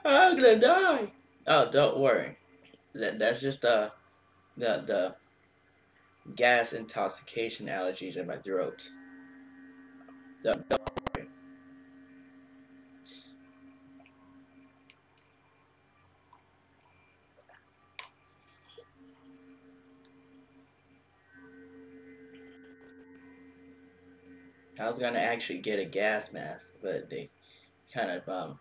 I'm gonna die. Oh, don't worry. That's just the gas intoxication allergies in my throat. Don't worry. I was gonna actually get a gas mask, but they kind of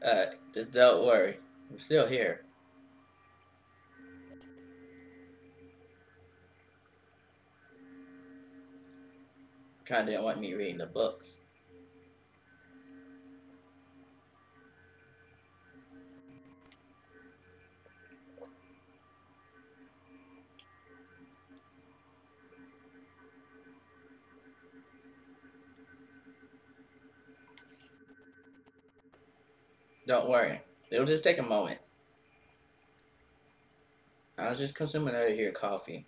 uh don't worry. I'm still here. Kinda didn't want me reading the books. Don't worry. It'll just take a moment. I'll just consume another here coffee.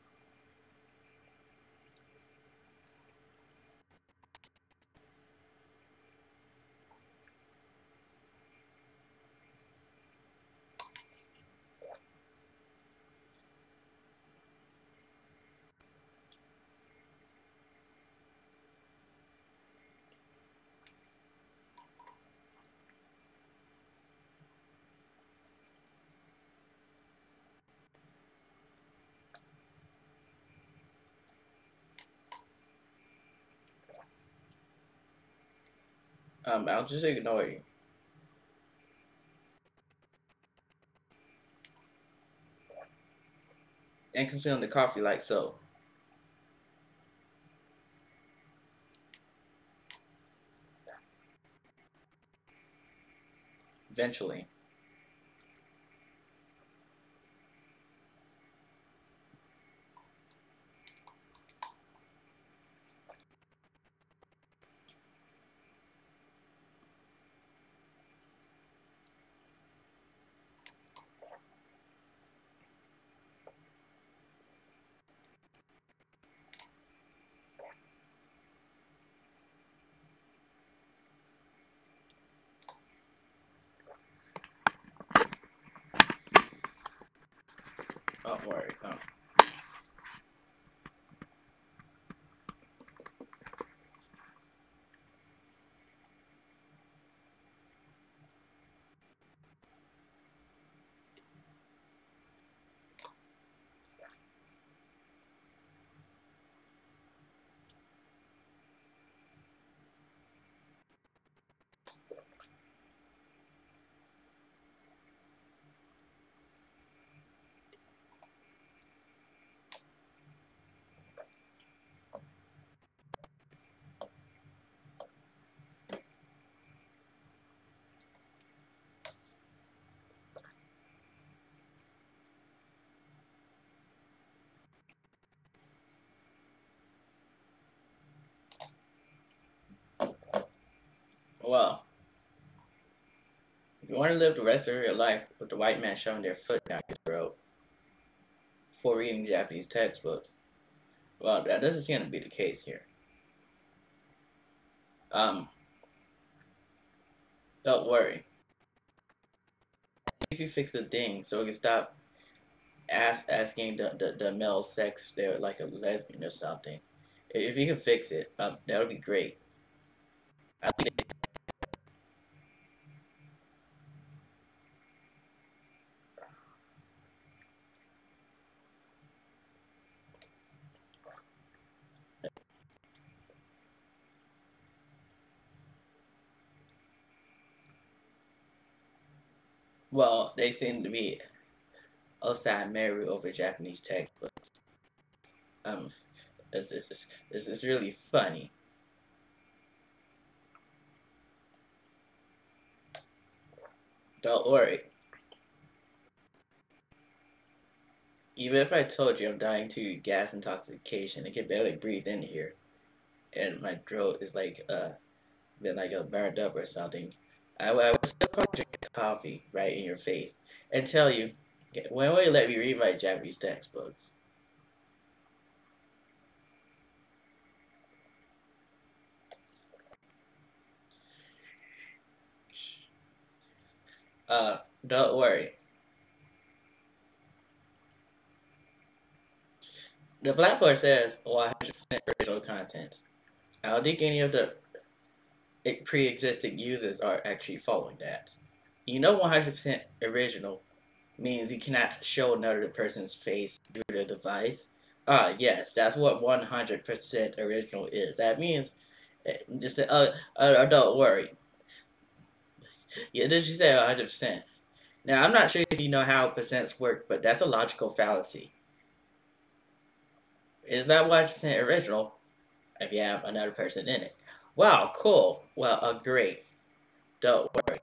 I'll just ignore you. And consume the coffee like so. Eventually. Don't worry. Well, if you want to live the rest of your life with the white man shoving their foot down your throat before reading Japanese textbooks, well, that doesn't seem to be the case here. Um, don't worry. If you fix the thing so we can stop asking the male sex they're like a lesbian or something. If you can fix it, that would be great. I think well, they seem to be outside married over Japanese textbooks. Um, it's really funny. Don't worry. Even if I told you I'm dying to gas intoxication, I can barely breathe in here, and my throat is like been like burned up or something. I would still probably drink coffee right in your face and tell you, when will you let me read my Japanese textbooks? Don't worry. The platform says 100% original content. I don't think any of the pre-existing users are actually following that. 100% original means you cannot show another person's face through the device. Yes, that's what 100% original is. That means just say, don't worry. Yeah, did you say 100%? Now, I'm not sure if you know how percents work, but that's a logical fallacy. It's not 100% original if you have another person in it. Wow, cool. Well, great. Don't worry.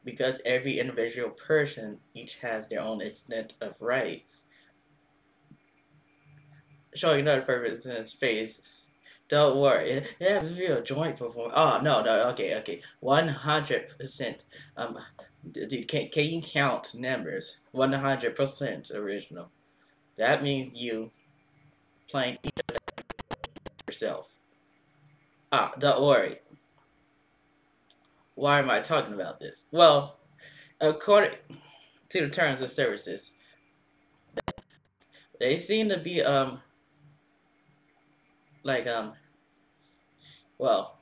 Because every individual person each has their own extent of rights. Showing another person's face. Don't worry. It has to be a joint performance. Oh, no, no, okay. 100%. Can you count numbers? 100% original. That means you playing yourself. Don't worry. Why am I talking about this? Well, according to the terms of services, they seem to be like well,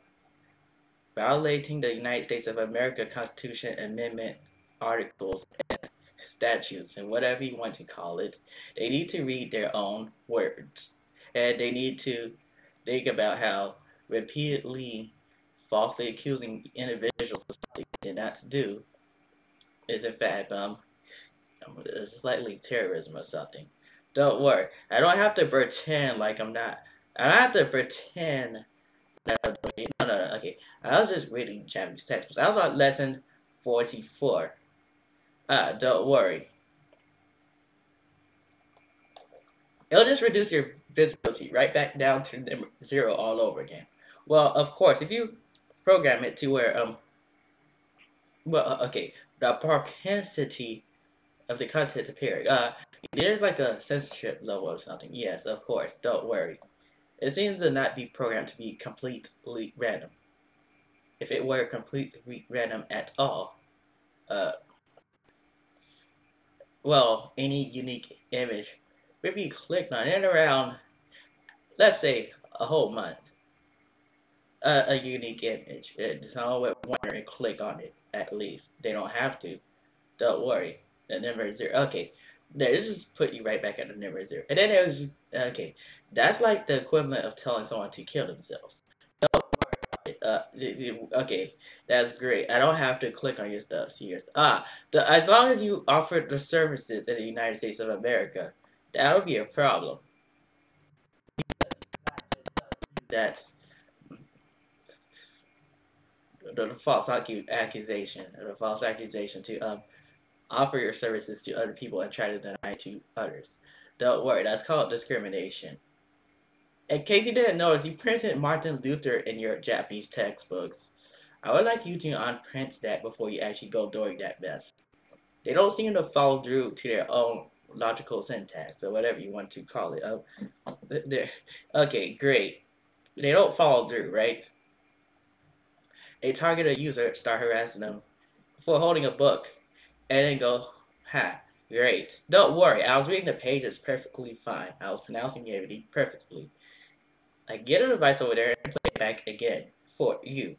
violating the United States of America Constitution Amendment articles and statutes and whatever you want to call it. They need to read their own words, and they need to think about how repeatedly falsely accusing individuals of something they did not do is in fact slightly terrorism or something. Don't worry. I don't have to pretend like I'm not. I don't have to pretend that I'm doing. No. Okay. I was just reading Japanese textbooks. I was on lesson 44. Don't worry. It'll just reduce your visibility right back down to number 0 all over again. Well, of course, if you program it to where okay, the propensity of the content to appear. There's like a censorship level or something. Yes, of course. Don't worry. It seems to not be programmed to be completely random. If it were completely random at all, well, any unique image would be clicked on in around, let's say, a whole month. A unique image. Someone would wonder and click on it at least. They don't have to. Don't worry. The number is 0. Okay. They just put you right back at the number 0. And then it was okay. That's like the equivalent of telling someone to kill themselves. Don't worry about it. Okay, that's great. I don't have to click on your stuff. See your stuff. As long as you offer the services in the United States of America, that'll be a problem. That the false accusation, the false accusation to offer your services to other people and try to deny to others. Don't worry, that's called discrimination. In case you didn't notice, you printed Martin Luther in your Japanese textbooks. I would like you to unprint that before you actually go doing that mess. They don't seem to follow through to their own logical syntax or whatever you want to call it. Okay, great. They don't follow through, right? A targeted user start harassing them for holding a book and then go, great. Don't worry, I was reading the pages perfectly fine. I was pronouncing everything perfectly. I get a device over there and play it back again for you.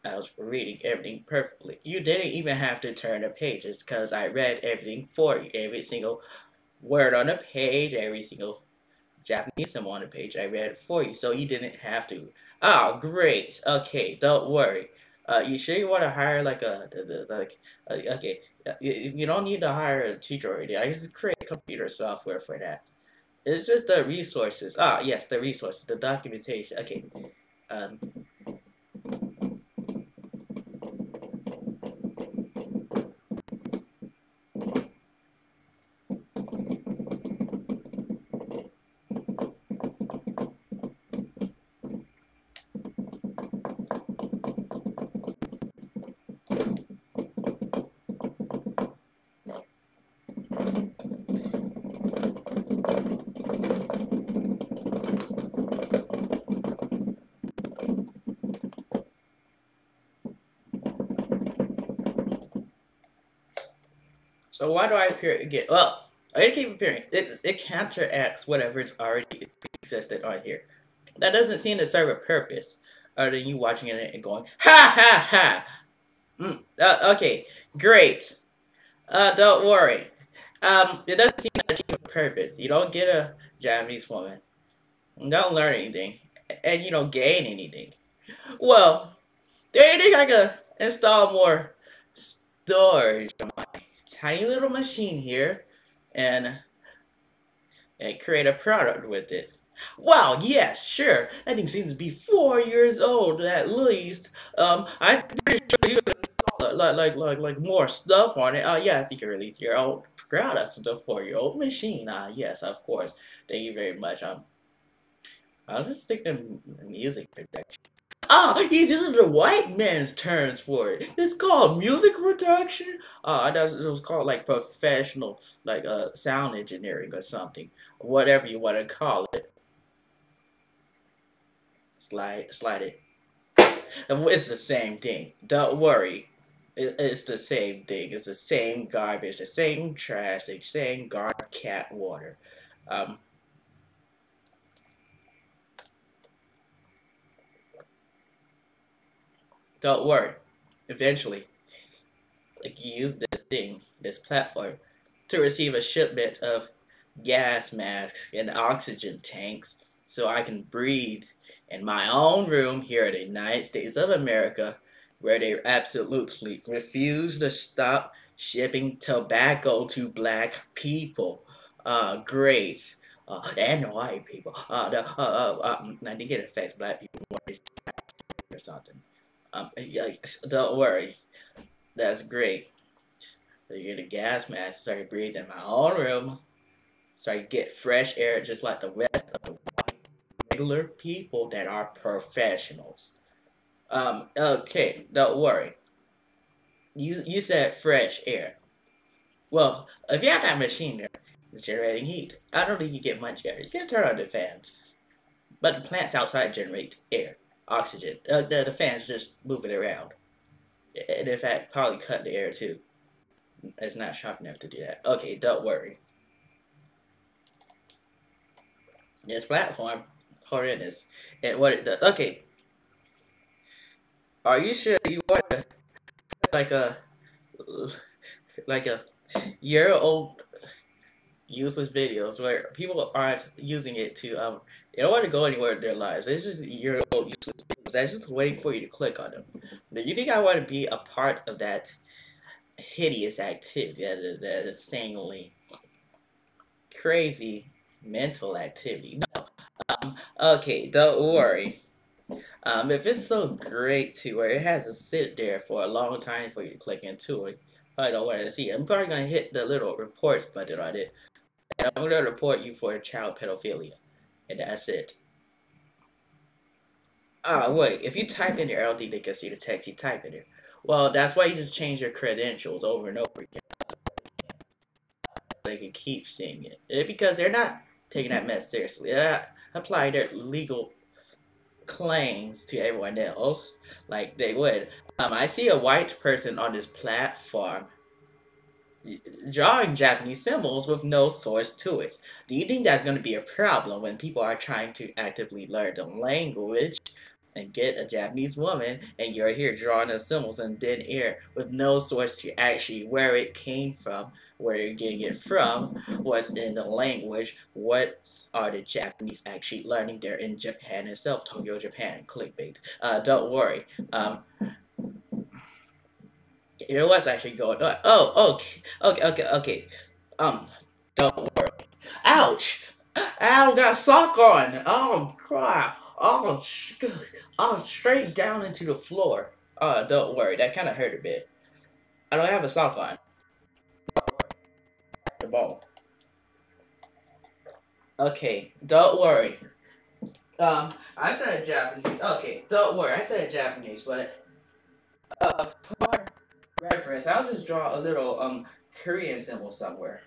I was reading everything perfectly. You didn't even have to turn the pages because I read everything for you. Every single word on the page, every single Japanese symbol on the page, I read it for you. So you didn't have to. Oh, great. Okay, don't worry. You sure you want to hire like okay, you don't need to hire a teacher already. I just create computer software for that. It's just the resources. Yes, the resources, the documentation. Okay. So why do I appear again? Well, I keep appearing. It counteracts whatever it's already existed on here. That doesn't seem to serve a purpose, other than you watching it and going, ha ha ha. Okay, great. Don't worry. It doesn't seem to achieve a purpose. You don't get a Japanese woman. You don't learn anything, and you don't gain anything. Well, do you think I could install more storage on my tiny little machine here, and create a product with it? Wow, yes, sure. That thing seems to be 4 years old at least. I'm pretty sure you could install like more stuff on it. Yes, you can release your own products with a 4-year-old machine. Yes, of course. Thank you very much. I'll just stick to music production. He's using the white man's terms for it. It's called music production. I thought it was called like professional, like sound engineering or something, whatever you want to call it. Slide it. It's the same thing. Don't worry. It's the same thing. It's the same garbage, the same trash, the same garbage cat water. Um, don't worry. Eventually, I can use this platform, to receive a shipment of gas masks and oxygen tanks so I can breathe in my own room here in the United States of America, where they absolutely refuse to stop shipping tobacco to black people. Great. And white people. I think it affects black people more or something. Yeah, don't worry. That's great. You get a gas mask so I can breathe in my own room, so I get fresh air just like the rest of the regular people that are professionals. Okay, don't worry. You said fresh air. Well, if you have that machine there, it's generating heat. I don't think you get much air. You can turn on the fans. But the plants outside generate air, oxygen. The fans just move it around. And in fact, probably cut the air too. It's not sharp enough to do that. Okay, don't worry. This platform, horrendous. And what it does. Okay. Are you sure you want to, like a like a year-old useless videos where people aren't using it to they don't want to go anywhere in their lives. It's just year-old useless videos that's just waiting for you to click on them. Do you think I want to be a part of that hideous activity, that insanely crazy mental activity? No. Okay, don't worry. If it's so great to where it has to sit there for a long time for you to click into it, I don't want to see it. I'm probably gonna hit the little reports button on it, and I'm gonna report you for child pedophilia, and that's it. Wait, if you type in your LD, they can see the text you type in there. Well, that's why you just change your credentials over and over again, so they can keep seeing it. Because they're not taking that mess seriously. They're not applying their legal claims to everyone else like they would. I see a white person on this platform drawing Japanese symbols with no source to it. Do you think that's going to be a problem when people are trying to actively learn the language and get a Japanese woman, and you're here drawing the symbols in thin air with no source to actually where it came from, where you're getting it from, what's in the language, what are the Japanese actually learning there in Japan itself, Tokyo, Japan, clickbait. Don't worry. You know what's actually going on? Oh, okay. Don't worry. Ouch! Ow, got a sock on. Oh, crap. Straight down into the floor. Don't worry. That kind of hurt a bit. I don't have a sock on. The bone. Okay, don't worry. I said Japanese. Okay, don't worry. I said Japanese, but for reference, I'll just draw a little Korean symbol somewhere,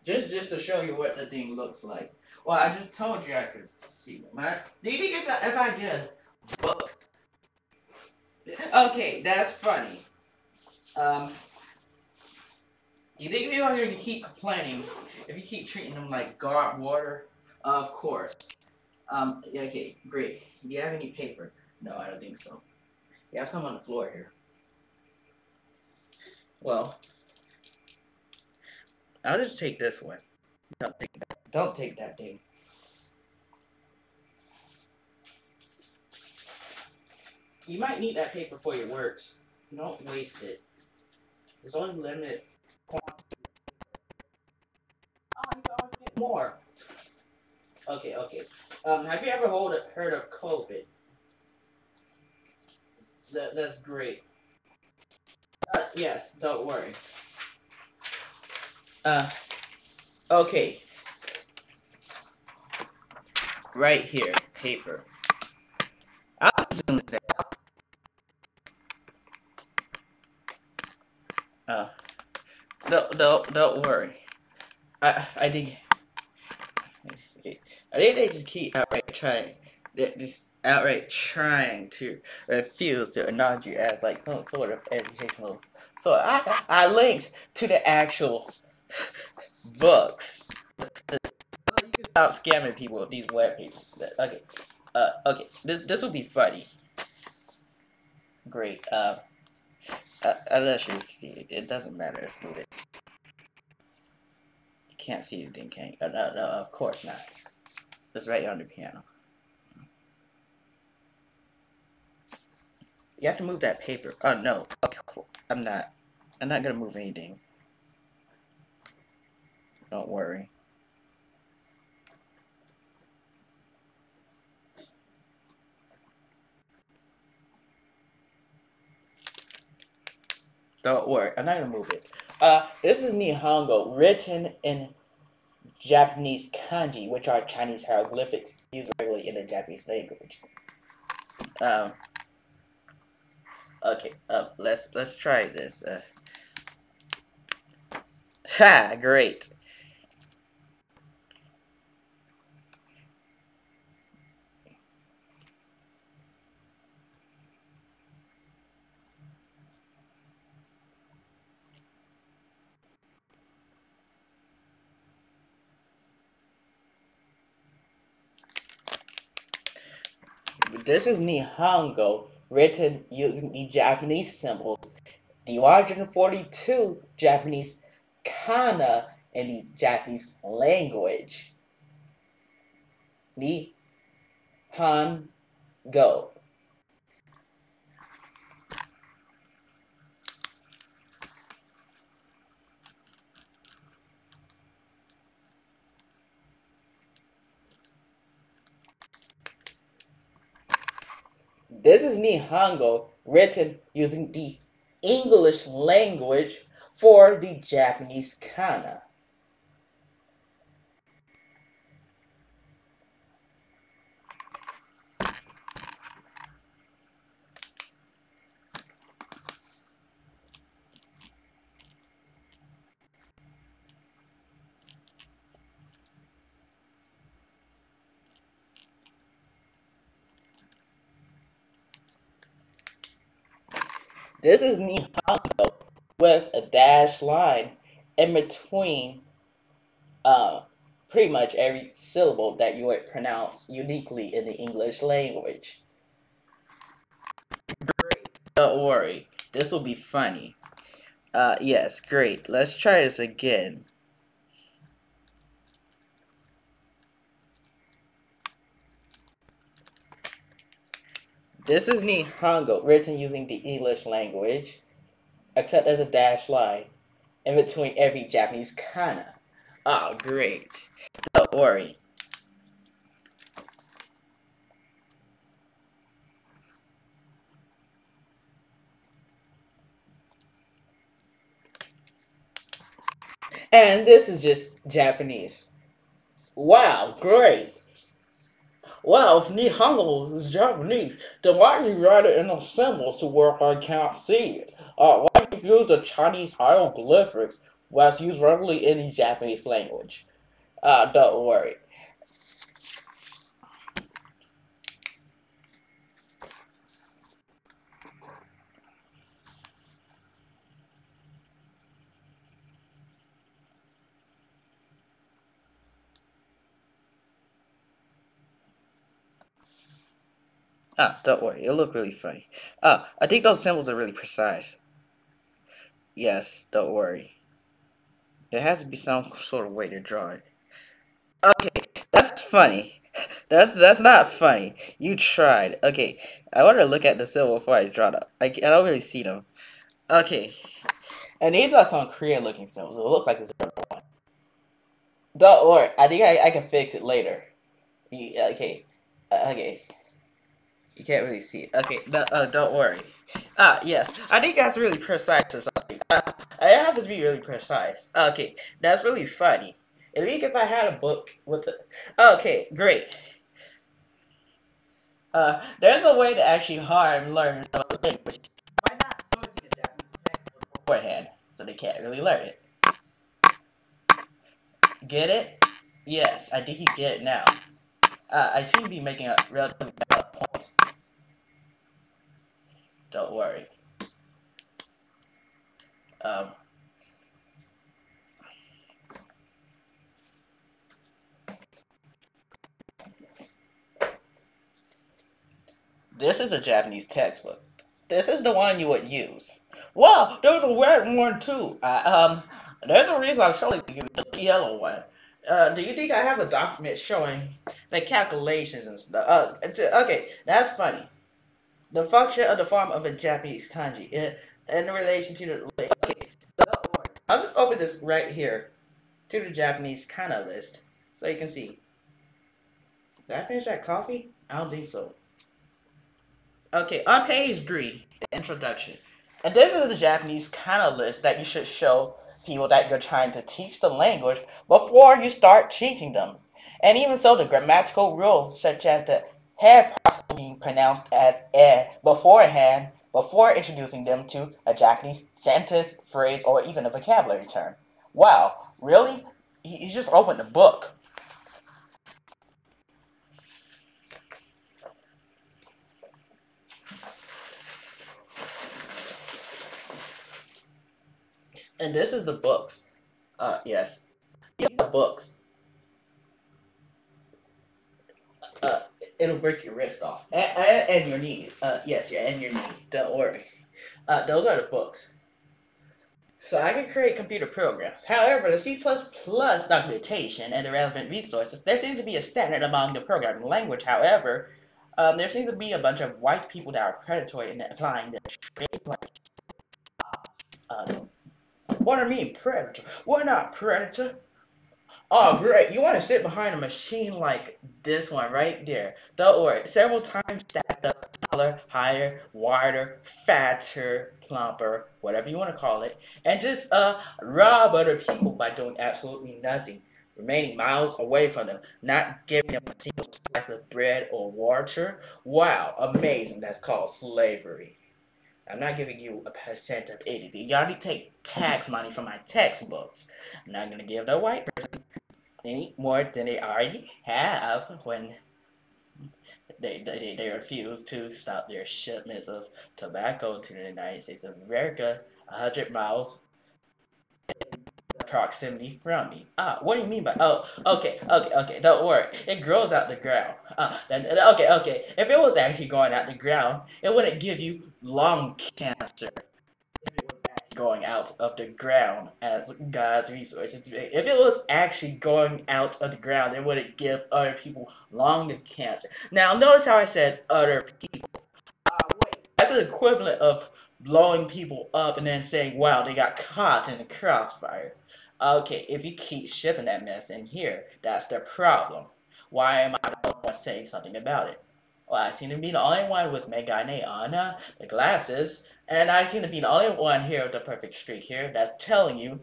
just to show you what the thing looks like. Well, I just told you I could see them. Do you think if I get a book? Okay, that's funny. Um, You think people are going to keep complaining if you keep treating them like garbed water? Of course. Yeah, okay, great. Do you have any paper? No, I don't think so. You have some on the floor here. Well, I'll just take this one. Don't take that thing. You might need that paper for your works. Don't waste it. There's only limited quantity. Oh, you can always get more. Okay, okay. Have you ever heard of COVID? That's great. Yes, don't worry. Okay. Right here, paper. I'll zoom this out. Don't worry. I think they just keep outright trying to refuse to acknowledge you as like some sort of educational. So I linked to the actual books. So you can stop scamming people with these web pages. Okay, okay. This will be funny. Great. Unless you see it, it doesn't matter. Let's move it. You can't see anything, can you? No, of course not. It's right on the piano. You have to move that paper. Oh no. Okay, cool. I'm not gonna move anything. Don't worry. Don't worry. I'm not gonna move it. This is Nihongo, written in Japanese kanji, which are Chinese hieroglyphics used regularly in the Japanese language. Okay. Let's try this. Ha! Great. This is Nihongo, written using the Japanese symbols, the 142 Japanese kana in the Japanese language. Nihongo. This is Nihongo, written using the English language for the Japanese kana. This is Nihongo with a dash line in between pretty much every syllable that you would pronounce uniquely in the English language. Great. Don't worry. This will be funny. Yes, great. Let's try this again. This is Nihongo, written using the English language, except there's a dash line in between every Japanese kana. Oh, great. Don't worry. And this is just Japanese. Wow, great. Well, if Nihongo is Japanese, then why do you write it in the symbols to where I can't see it? Why do you use the Chinese hieroglyphics that's used regularly in the Japanese language? Don't worry. Don't worry, it'll look really funny. I think those symbols are really precise. Yes, don't worry. There has to be some sort of way to draw it. Okay, that's funny. That's not funny. You tried. Okay, I want to look at the symbol before I draw them. I don't really see them. Okay, and these are some Korean looking symbols. It looks like this. Don't worry. I think I can fix it later. Okay. Okay. You can't really see it. Okay, no, don't worry. Yes. I think that's really precise or something. I have to be really precise. Okay, that's really funny. At least if I had a book with the... Okay, great. There's a way to actually harm learners of a language. Why not sourcing a Japanese textbook beforehand, so they can't really learn it? Get it? Yes, I think you get it now. I seem to be making a relatively valid point. Don't worry. This is a Japanese textbook. This is the one you would use. Wow, there's a red one too. There's a reason I'm showing you the yellow one. Do you think I have a document showing the calculations and stuff? Okay, that's funny. The function of the form of a Japanese kanji in relation to the... Okay, so I'll just open this right here to the Japanese kana list so you can see. Did I finish that coffee? I don't think so. Okay, on page 3, the introduction. And this is the Japanese kana list that you should show people that you're trying to teach the language before you start teaching them. And even so, the grammatical rules, such as the head particle being pronounced as e beforehand, before introducing them to a Japanese sentence, phrase, or even a vocabulary term. Wow, really? You just opened the book. And this is the books. Yes. You have books. It'll break your wrist off. And your knee. Yes, yeah, and your knee. Don't worry. Those are the books. So I can create computer programs. However, the C++ documentation and the relevant resources, there seems to be a standard among the programming language. However, there seems to be a bunch of white people that are predatory in applying the what do you mean, predator? We're not predator. Oh, great. You want to sit behind a machine like this one right there. Don't worry. Several times stacked up, taller, higher, wider, fatter, plumper, whatever you want to call it. And just rob other people by doing absolutely nothing. Remaining miles away from them. Not giving them a single slice of bread or water. Wow, amazing. That's called slavery. I'm not giving you a percent of anything. You already take tax money from my textbooks. I'm not going to give the white person any more than they already have when they refuse to stop their shipments of tobacco to the United States of America 100 miles proximity from me. What do you mean by... Oh, okay, don't worry. It grows out the ground. Okay. If it was actually going out the ground, it wouldn't give you lung cancer. If it was actually going out of the ground as God's resources. If it was actually going out of the ground, it wouldn't give other people lung cancer. Now, notice how I said other people. Wait, that's the equivalent of blowing people up and then saying, wow, they got caught in the crossfire. Okay, if you keep shipping that mess in here, that's the problem. Why am I the one saying something about it? Well, I seem to be the only one with Megane on the glasses, and I seem to be the only one here with the perfect streak here that's telling you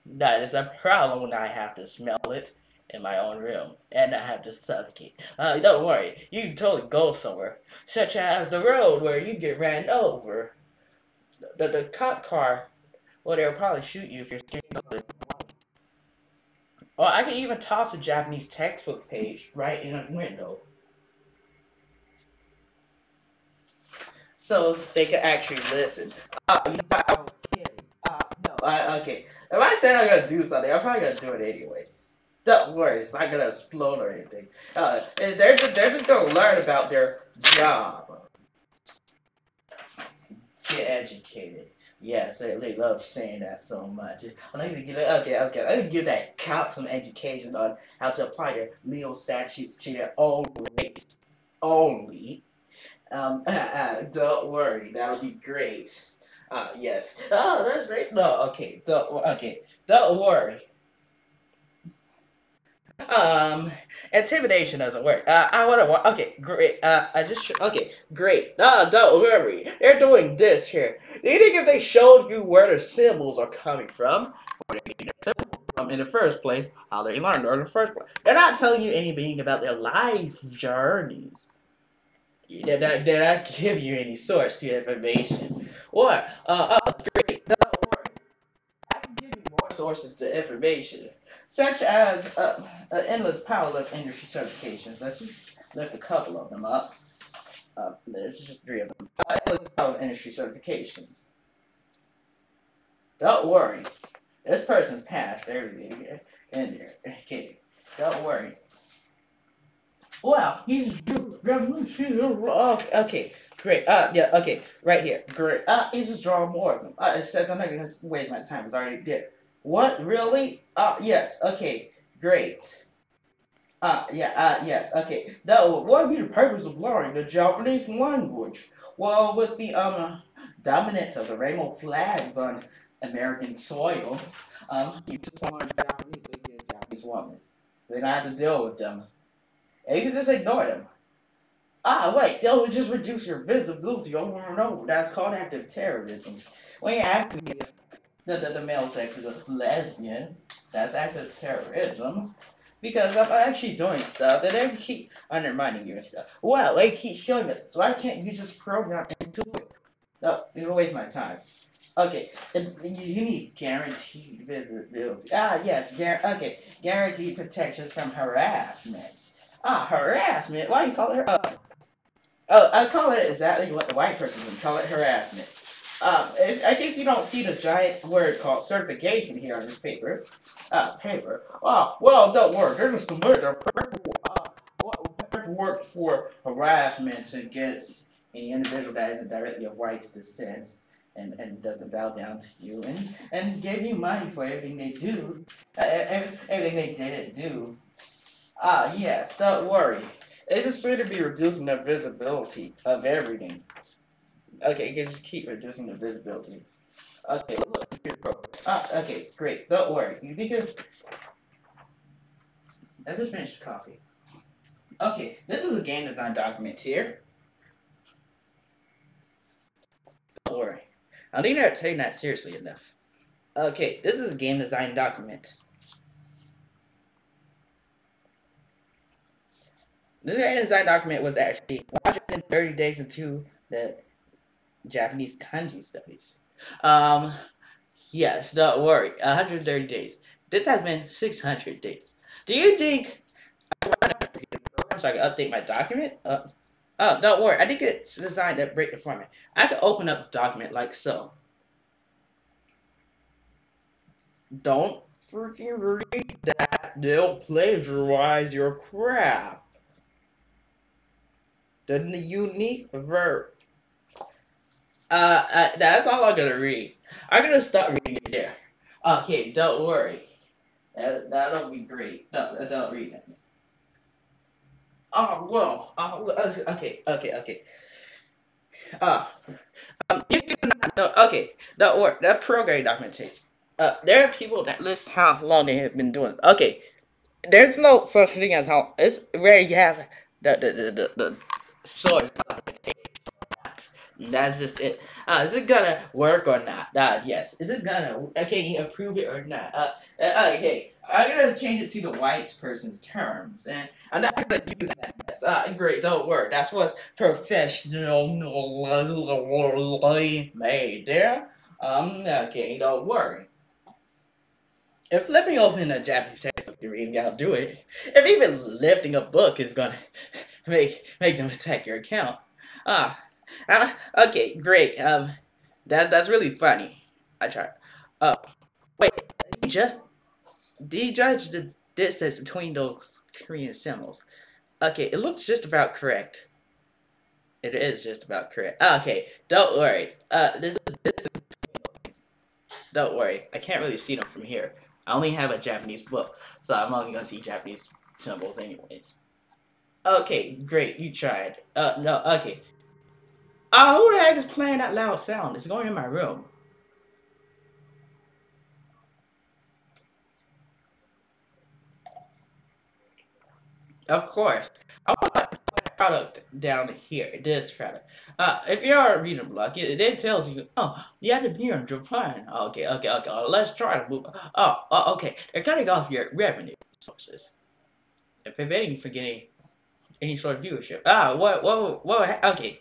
that is a problem when I have to smell it in my own room, and I have to suffocate. Don't worry, you can totally go somewhere, such as the road where you get ran over. The cop car, well, they'll probably shoot you if you're scared of this. Or I can even toss a Japanese textbook page right in a window. So they can actually listen. You thought I was kidding. No, okay. If I said I'm going to do something, I'm probably going to do it anyway. Don't worry, it's not going to explode or anything. They're just going to learn about their job. get educated. Yes, they love saying that so much. I need to give okay. I need to give that cop some education on how to apply their legal statutes to their own race only. Don't worry, that'll be great. Yes. Oh, that's great. No, don't worry. Um, Intimidation doesn't work. I want to. Okay, great. Okay, great. Don't worry. They're doing this here. Do you think if they showed you where the symbols are coming from, in the first place, how they learned in the first place? They're not telling you anything about their life journeys. Did I give you any source to information? What? Great. Don't worry. I can give you more sources to information, such as an endless pile of industry certifications. Let's just lift a couple of them up. This is just three of them. Endless pile of industry certifications. Don't worry. This person's passed everything in there. Okay. Don't worry. Wow, he's okay, great. Yeah, okay, right here, great. He's just drawing more of them. It says I'm not gonna waste my time. It's already there. What really? Yes. Okay, great. Yeah. Yes. Okay. Now, what would be the purpose of learning the Japanese language? Well, with the dominance of the rainbow flags on American soil, you just want a Japanese, so you get a Japanese woman. They don't have to deal with them. And you can just ignore them. Wait, they'll just reduce your visibility over and over. That's called active terrorism. When you activate the male sex is a lesbian, that's active terrorism. Because I'm actually doing stuff that they keep undermining you and stuff. Well, they keep showing us, so why can't you just program into it? No, you're gonna waste my time. Okay, you need guaranteed visibility. Yes, guaranteed protections from harassment. Harassment? Why do you call it I call it exactly what the white person would call it, harassment. I guess you don't see the giant word called certification here on this paper. Well, don't worry. There's some paperwork for harassment against any individual that isn't directly of white descent and doesn't bow down to you and give you money for everything they do, everything they didn't do. Yes, don't worry. It's just going to be reducing the visibility of everything. Okay, you can just keep reducing the visibility. Okay, look here, bro. Okay, great. Don't worry. You think of... I just finished coffee. Okay, this is a game design document here. Don't worry. I think they're taking that seriously enough. Okay, this is a game design document. This game design document was actually 130 days into the Japanese kanji studies. Yes, don't worry. 130 days. This has been 600 days. Do you think I want to so I can update my document? Don't worry. I think it's designed to break the format. I can open up the document like so. Don't freaking read that. They'll plagiarize your crap. The unique verb. That's all I'm gonna read. I'm gonna stop reading it there. Okay, don't worry. That'll be great. Don't read it. Okay. You still not know. Okay, don't worry. That programming documentation. There are people that list how long they have been doing this. Okay, there's no such thing as how it's where you have the source documentation. That's just it. Is it gonna work or not? Yes. Is it gonna? Can you improve it or not? Okay. I'm gonna change it to the white person's terms, and I'm not gonna use that. Yes. Great. Don't worry. That's what's professionally made there. Okay. Don't worry. If flipping open a Japanese textbook and reading, I'll do it. If even lifting a book is gonna make them attack your account. Okay, great. That's really funny. I tried. Wait. Do you judge the distance between those Korean symbols? Okay, it looks just about correct. It is just about correct. Okay, don't worry. Don't worry. I can't really see them from here. I only have a Japanese book, so I'm only gonna see Japanese symbols anyways. Okay, great. You tried. No. Okay. Who the heck is playing that loud sound? It's going in my room. Of course. I want to put a product down here. This product. If you're a reading block, it tells you, oh, you have to be on Japan. Okay. Let's try to move. Okay. They're cutting off your revenue sources and preventing you from getting any sort of viewership. What? Okay.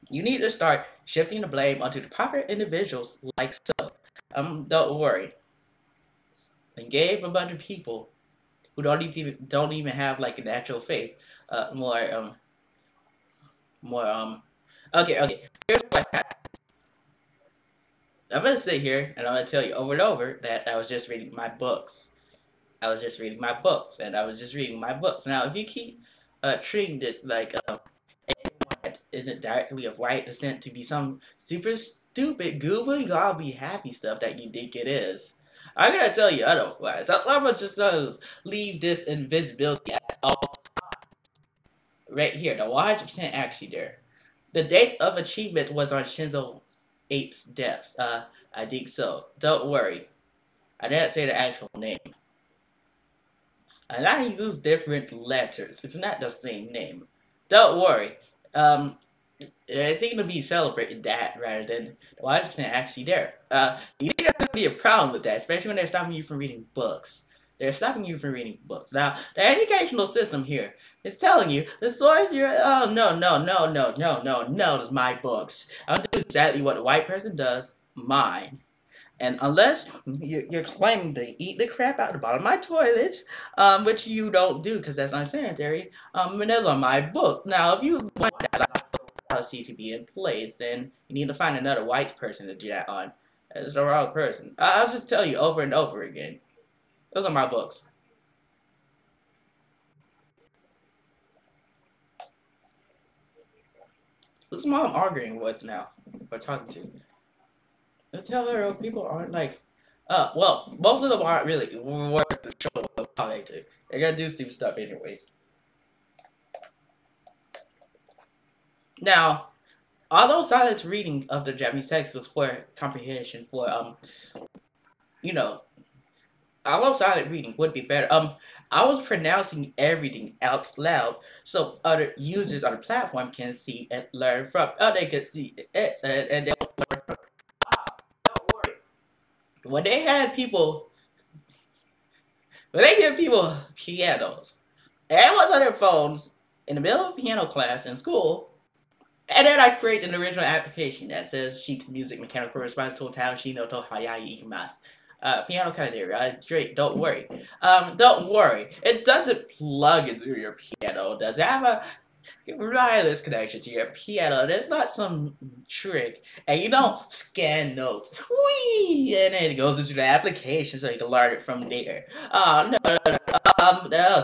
You need to start shifting the blame onto the proper individuals like so. Don't worry. And gave a bunch of people who don't even have like an actual faith more. Okay. Here's what happened. I'm gonna sit here and I'm gonna tell you over and over that I was just reading my books. I was just reading my books, and I was just reading my books. Now, if you keep treating this like anyone that isn't directly of white descent to be some super stupid, goobly gobbly happy stuff that you think it is, I gotta tell you otherwise. I'm just gonna leave this invisibility as all right here. The 100% actually there. The date of achievement was on Shinzo Ape's deaths. I think so. Don't worry. I didn't say the actual name. And I use different letters. It's not the same name. Don't worry. It's going to be celebrating that rather than the 100% actually there. You think there's going to be a problem with that, especially when they're stopping you from reading books. They're stopping you from reading books. Now, the educational system here is telling you the source you're. Oh, no, it's my books. I'll do exactly what a white person does, mine. And unless you're claiming to eat the crap out of the bottom of my toilet, which you don't do because that's unsanitary, and those are my books. Now, if you want that policy to be in place, then you need to find another white person to do that on. That's the wrong person. I'll just tell you over and over again. Those are my books. Who's mom arguing with now? Or talking to? Let's tell her people aren't like, well, most of them aren't really worth the trouble of talking to. They're gonna do stupid stuff anyways. Now, although silent reading of the Japanese text was for comprehension, you know, although silent reading would be better, I was pronouncing everything out loud so other users on the platform can see and learn from. They can see it and they'll learn from. Don't worry. When they had people, when they give people pianos, everyone's on their phones in the middle of piano class in school. And then I create an original application that says sheet music mechanical response total shino to hayai ikimasu. Piano kind of right? Straight, don't worry. Don't worry. It doesn't plug into your piano. It does have a wireless connection to your piano. There's not some trick. And you don't scan notes. Whee! And then it goes into the application so you can learn it from there. No.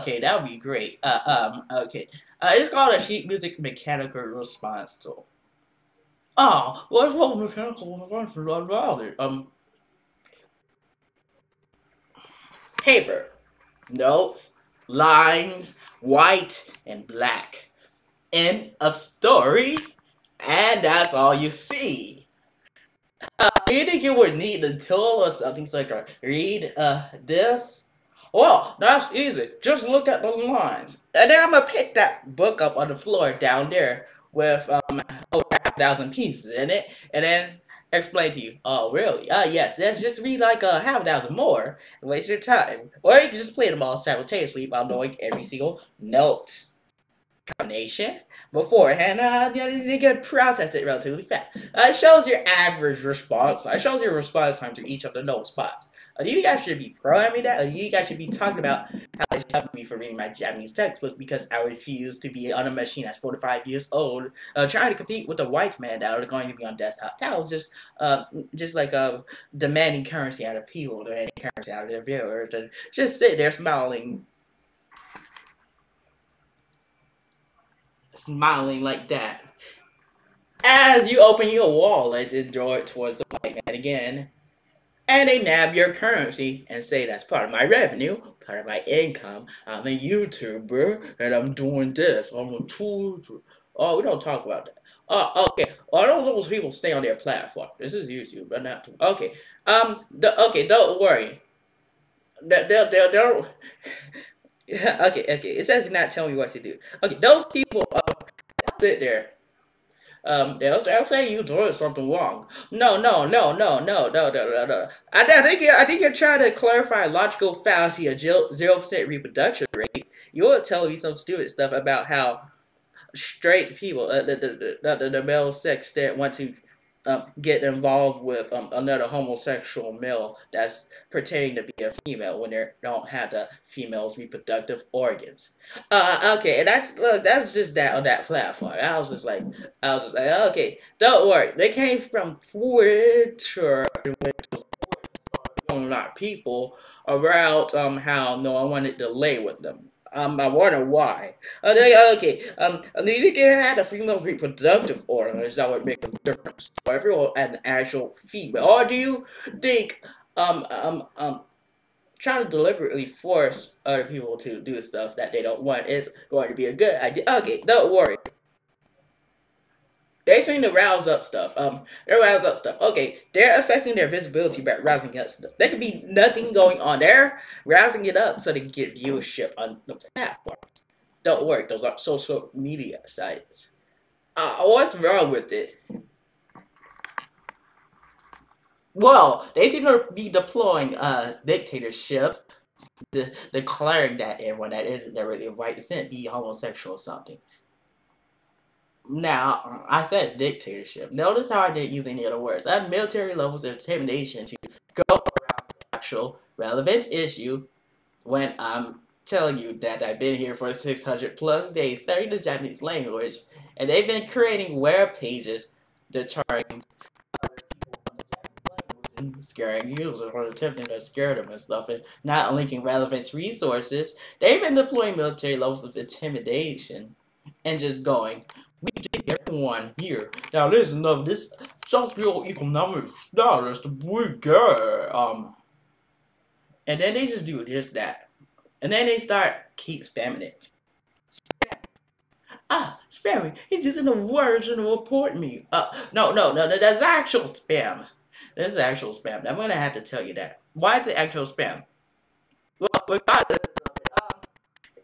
Okay, that would be great. Okay. It's called a sheet music mechanical response tool. Oh, what's wrong with mechanical response about it? Paper, notes, lines, white and black. End of story. And that's all you see. You think you would need a tool or something so I can read this? Well, that's easy. Just look at the lines. And then I'm gonna pick that book up on the floor down there with over 1,000 pieces in it, and then explain to you. Oh, really? Yes. Let's just read like 1,000 more and waste your time. Or you can just play them all simultaneously while knowing every single note combination beforehand. You can process it relatively fast. It shows your average response. It shows your response time to each of the note spots. You guys should be programming that, or you guys should be talking about how they stopped me from reading my Japanese textbooks because I refuse to be on a machine that's 45 years old, trying to compete with the white man that are going to be on desktop. That was just like demanding currency out of people, demanding currency out of their viewers, and just sit there smiling. smiling like that. As you open your wallet and draw it towards the white man again, and they nab your currency and say that's part of my revenue, part of my income. I'm a YouTuber and I'm doing this. I'm a tool. Oh, we don't talk about that. Oh, okay. All those people stay on their platform. This is YouTube, but not okay. Okay. Don't worry. They'll okay. Okay. It says not telling me what to do. Okay. Those people sit there. They'll say you doing something wrong. No. I think you're trying to clarify a logical fallacy of 0% reproduction rate. You're telling me some stupid stuff about how straight people, the male sex that want to get involved with another homosexual male that's pretending to be a female when they don't have the female's reproductive organs. Okay, and that's just that on that platform. I was just like, okay, don't worry. They came from Twitter, a lot of people about how no one wanted to lay with them. I wonder why. Okay, you can have a female reproductive organs that would make a difference for everyone an actual female. Or do you think trying to deliberately force other people to do stuff that they don't want is going to be a good idea? Okay, don't worry. They seem to rouse up stuff. They rouse up stuff. Okay, they're affecting their visibility by rousing up stuff. There could be nothing going on. They're rousing it up so they can get viewership on the platform. Don't worry, those are social media sites. What's wrong with it? Well, they seem to be deploying dictatorship, declaring that everyone that isn't their really right descent be homosexual or something. Now, I said dictatorship. Notice how I didn't use any other words. I have military levels of intimidation to go around the actual relevant issue when I'm telling you that I've been here for 600 plus days studying the Japanese language, and they've been creating web pages deterring scaring users or attempting to scare them and stuff and not linking relevant resources. They've been deploying military levels of intimidation and just going, we take everyone here. Now listen up, this socioeconomic status, the weaker. And then they just do just that. And then they start keep spamming it. Spamming. It's just in the words and report me. No, that's actual spam. This is actual spam. I'm gonna have to tell you that. Why is it actual spam? Well,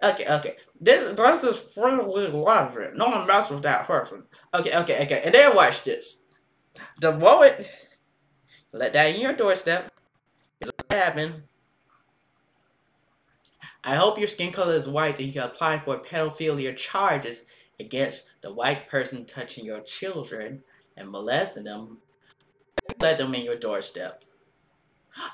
okay. This is friendly logic. No one messes with that person. Okay. And then watch this. The moment let that in your doorstep is what happened. I hope your skin color is white and you can apply for pedophilia charges against the white person touching your children and molesting them. Let them in your doorstep.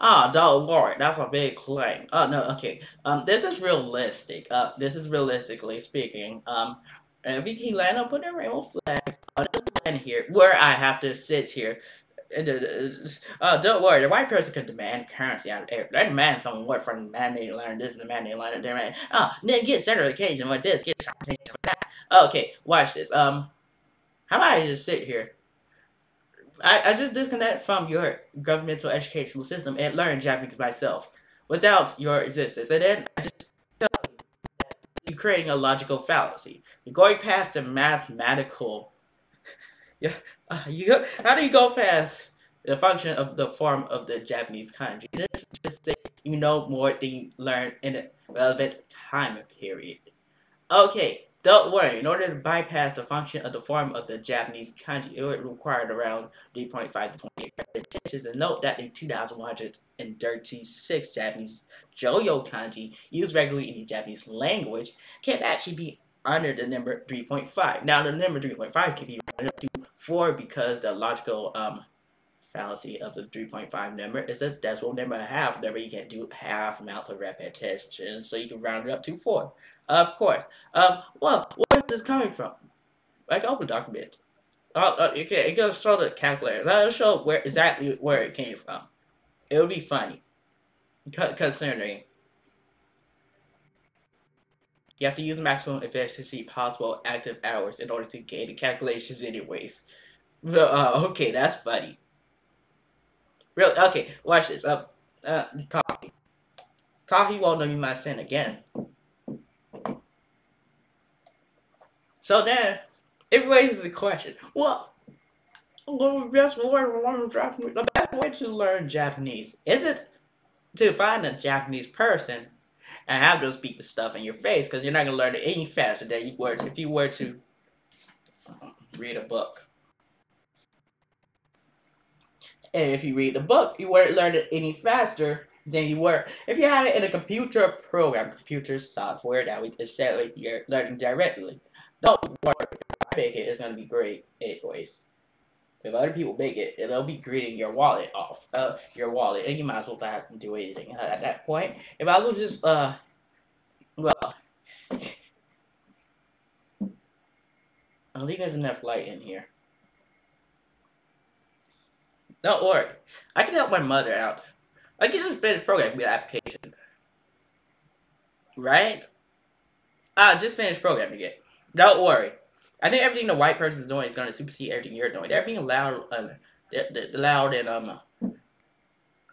Don't worry, that's a big claim. No, okay. This is realistic. This is realistically speaking. And if you can land up with the rainbow flags, I'll just land here, where I have to sit here. Don't worry, the white person can demand currency out of there. They demand somewhere from the man they learn this and the man they learn that. Then get certification with this, get certification with that. Okay, watch this. How about I just sit here? I just disconnect from your governmental educational system and learn Japanese myself without your existence. And then I just tell you that you're creating a logical fallacy. You're going past the mathematical. Yeah, how do you go past the function of the form of the Japanese kanji? Just say you know more than you learn in a relevant time period. Okay. Don't worry, in order to bypass the function of the form of the Japanese kanji, it would require around 3.5 to 28 repetitions. And note that the 2136 Japanese Joyo kanji used regularly in the Japanese language can actually be under the number 3.5. Now, the number 3.5 can be rounded up to 4 because the logical fallacy of the 3.5 number is a decimal number, a half number. You can't do half amount of repetitions, so you can round it up to 4. Of course. Well, where is this coming from? Like, open document. It goes show the calculator. That'll show exactly where it came from. It would be funny, considering You have to use maximum efficiency possible active hours in order to gain the calculations anyways. Okay, that's funny. Real okay, watch this. Coffee. Coffee won't know you my sin again. So then it raises the question, well, the best way to learn Japanese is it to find a Japanese person and have them speak the stuff in your face, because you're not gonna learn it any faster than you were if you were to read a book. And if you read the book, you won't learn it any faster than you were if you had it in a computer program, computer software that would essentially you're learning directly. Don't worry, if I make it, it's gonna be great anyways. If other people make it, it'll be greeting your wallet off, your wallet, and you might as well not do anything at that point. If I was just, well, I think there's enough light in here. Don't worry, I can help my mother out. I can just finish programming the application, right? Just finish programming it. Don't worry. I think everything the white person is doing is going to supersede everything you're doing. They're being loud, loud and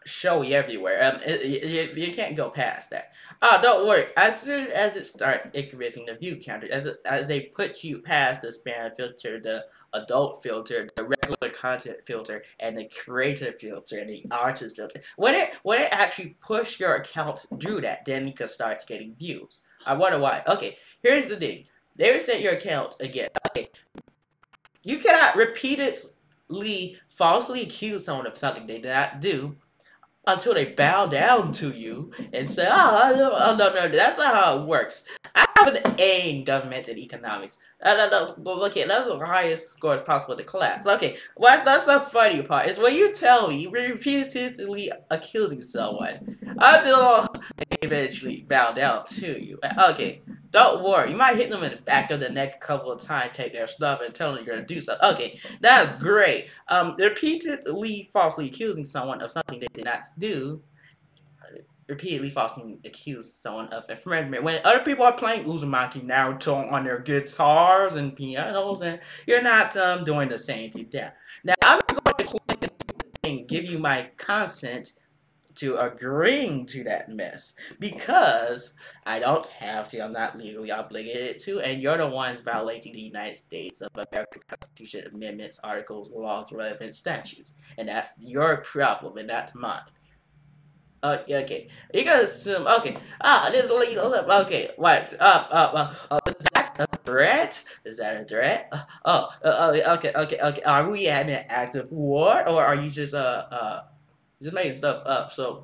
showy everywhere. You can't go past that. Don't worry. As soon as it starts increasing the view counter, as they put you past the spam filter, the adult filter, the regular content filter, and the creator filter, and the artist filter, when it actually push your account through that, then you can start getting views. I wonder why. Okay, here's the thing. They reset your account again. Okay, you cannot repeatedly falsely accuse someone of something they did not do until they bow down to you and say, oh, no, that's not how it works. I have an A in government and economics. Look at that's the highest score as possible in the class. Okay, well, that's the funny part, is when you tell me you're repeatedly accusing someone until they eventually bow down to you. Okay, don't worry, you might hit them in the back of the neck a couple of times, take their stuff, and tell them you're going to do something. Okay, that's great. Repeatedly falsely accusing someone of something they did not do. Repeatedly falsely accuse someone of infringement when other people are playing Uzumaki Naruto on their guitars and pianos, and you're not doing the same thing there. Now, I'm not going to click and give you my consent to agreeing to that mess, because I don't have to. I'm not legally obligated to, and you're the ones violating the United States of America Constitution amendments, articles, laws, relevant statutes, and that's your problem and not mine. Okay. You gotta assume. Okay. This legal. Okay. What? Is that a threat? Is that a threat? Okay. Are we at an active war, or are you just making stuff up? So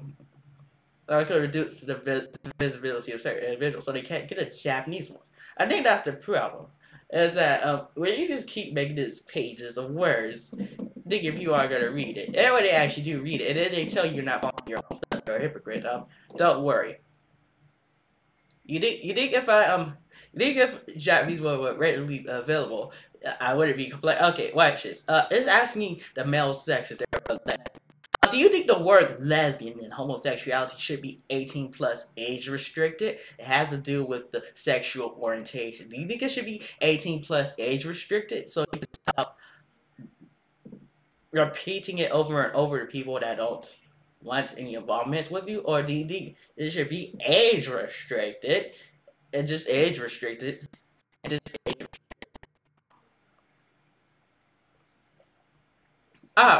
I could reduce the visibility of certain individuals, so they can't get a Japanese one. I think that's the problem. Is that when you just keep making these pages of words, think if you are gonna read it, and when they actually do read it, and then they tell you you're not following your own stuff, you're a hypocrite. Don't worry. You think if you think if Japanese were readily available, I wouldn't be complaining. Okay, watch this. It's asking the male sex if they're do you think the word lesbian and homosexuality should be 18 plus age restricted? It has to do with the sexual orientation. Do you think it should be 18 plus age restricted so you can stop repeating it over and over to people that don't want any involvement with you? Or do you think it should be age restricted and just age restricted and just age restricted?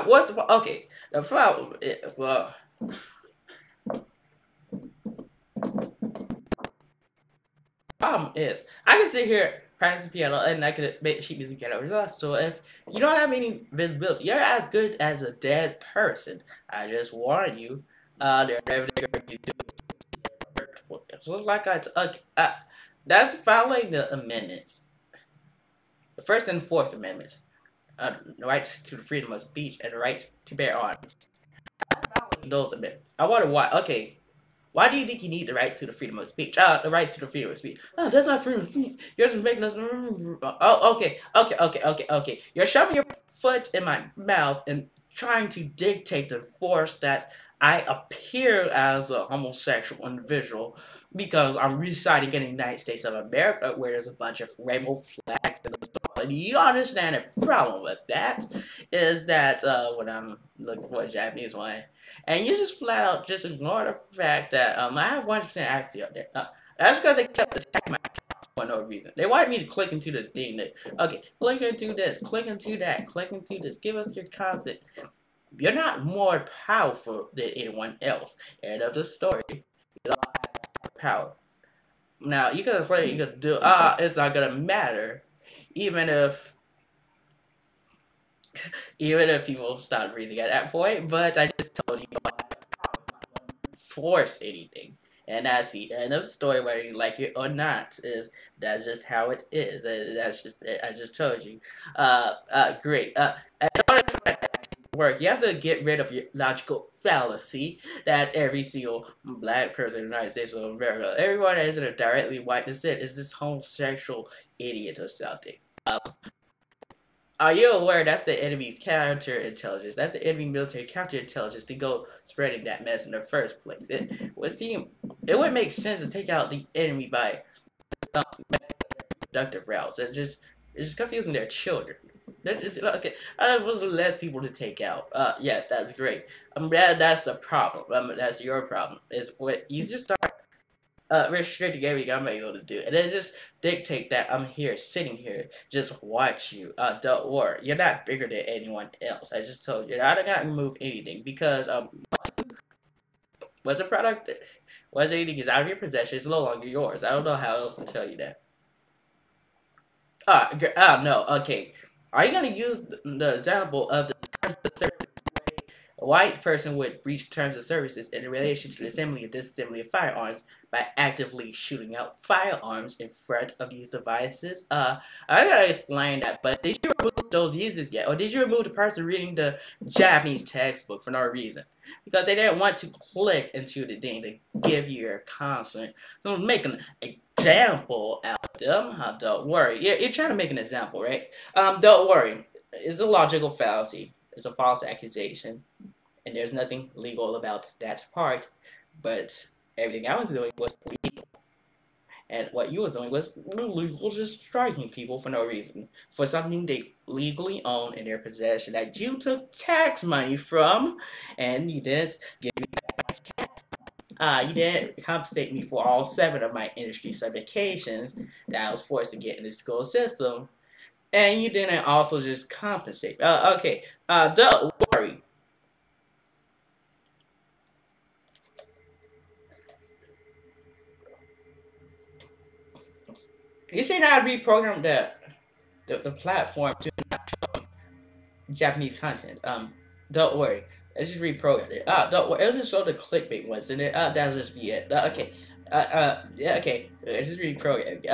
What's the okay? The problem is, well, problem is, I can sit here practice piano and I can make sheet music piano. So if you don't have any visibility, you're as good as a dead person. I just warn you. They're never going to do it. So like that's following the amendments, the First and Fourth Amendments, the rights to the freedom of speech and the rights to bear arms. Those amendments. I wonder why. Okay. Why do you think you need the rights to the freedom of speech? The rights to the freedom of speech. Oh, that's not freedom of speech. You're just making us. Oh, okay. You're shoving your foot in my mouth and trying to dictate and force that I appear as a homosexual individual because I'm residing in the United States of America, where there's a bunch of rainbow flags and stuff. And you understand the problem with that is that when I'm looking for a Japanese one, and you just flat out just ignore the fact that I have 100% accuracy up there. That's because they kept attacking my account for no reason. They wanted me to click into the thing that, okay, click into this, click into that, click into this, give us your consent. You're not more powerful than anyone else. End of the story. You don't have power. Now you can say you can do it's not gonna matter, even if people stop breathing at that point. But I just told you force anything. And that's the end of the story, whether you like it or not. Is that's just how it is. That's just I just told you. Great. In order for that to work, you have to get rid of your logical fallacy. That's every single black person in the United States of America. Everyone that isn't directly white descent is this homosexual idiot or something. Are you aware that's the enemy's counterintelligence? That's the enemy military counterintelligence to go spreading that mess in the first place. It would make sense to take out the enemy by productive routes. It's just confusing their children. Okay, was less people to take out. Yes, that's great. That's the problem. That's your problem. Is what you just start restricting everything I'm able to do, and then just dictate that I'm here, sitting here, just watch you. Don't worry, you're not bigger than anyone else. I just told you, I don't gotta move anything because once a product, once anything is out of your possession, it's no longer yours. I don't know how else to tell you that. No, okay. Are you gonna use the example of the terms of service? A white person would breach terms of services in relation to the assembly and disassembly of firearms by actively shooting out firearms in front of these devices. I gotta explain that, but did you remove those users yet? Or did you remove the person reading the Japanese textbook for no reason? Because they didn't want to click into the thing to give you your consent. So make an example out of them. Don't worry. You're trying to make an example, right? Don't worry. It's a logical fallacy. It's a false accusation, and there's nothing legal about that part, but everything I was doing was legal. And what you was doing was illegal, just striking people for no reason, for something they legally own in their possession that you took tax money from, and you didn't give me back my tax. You didn't compensate me for all 7 of my industry certifications that I was forced to get in the school system. And you didn't also just compensate. Okay. Don't worry. You see now I reprogrammed the platform to not show Japanese content. Don't worry. Let's just reprogram it. Don't worry. It'll just show the clickbait ones, and that'll just be it. Okay. Yeah, okay. Let's just reprogram it.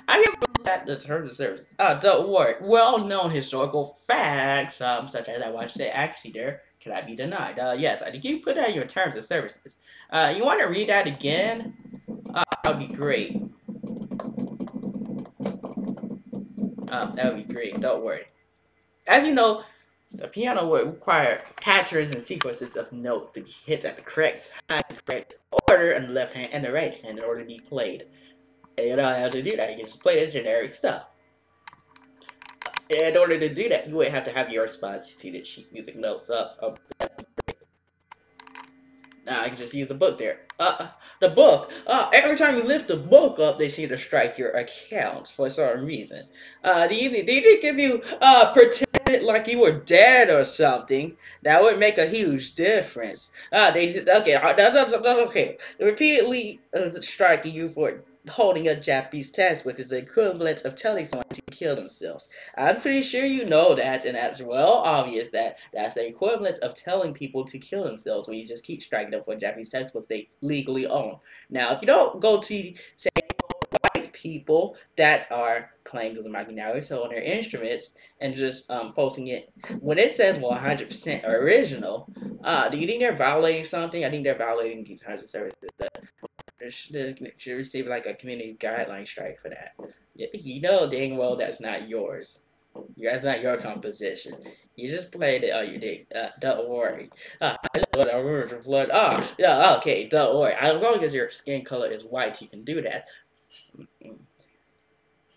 I'm gonna put that the terms of service. Don't worry. Well-known historical facts, such as I watched it actually there, cannot be denied. Yes, I think you put that in your terms of services. You want to read that again? That would be great. That would be great. Don't worry. As you know, the piano would require patterns and sequences of notes to be hit at the correct time, the correct order on the left hand and the right hand in order to be played. And you don't have to do that. You can just play the generic stuff. In order to do that, you would have to have your response to the sheet music notes up. Now I can just use the book there. The book. Every time you lift the book up, they seem to strike your account for some reason. Did they give you pretend like you were dead or something? That would make a huge difference. That's okay. Repeatedly striking you for holding a Japanese text with is the equivalent of telling someone to kill themselves. I'm pretty sure you know that, and that's well obvious that that's the equivalent of telling people to kill themselves when you just keep striking them for Japanese textbooks they legally own. Now, if you don't go to, say, white people that are playing Uzumaki Naruto on their instruments and just posting it, when it says 100% original, do you think they're violating something? I think they're violating these terms of services. Should receive like a community guideline strike for that. You know dang well that's not yours. That's not your composition. You just played it. Oh, you did. Don't worry. I know what I remember from flood. Oh, yeah. Okay, don't worry. As long as your skin color is white, you can do that.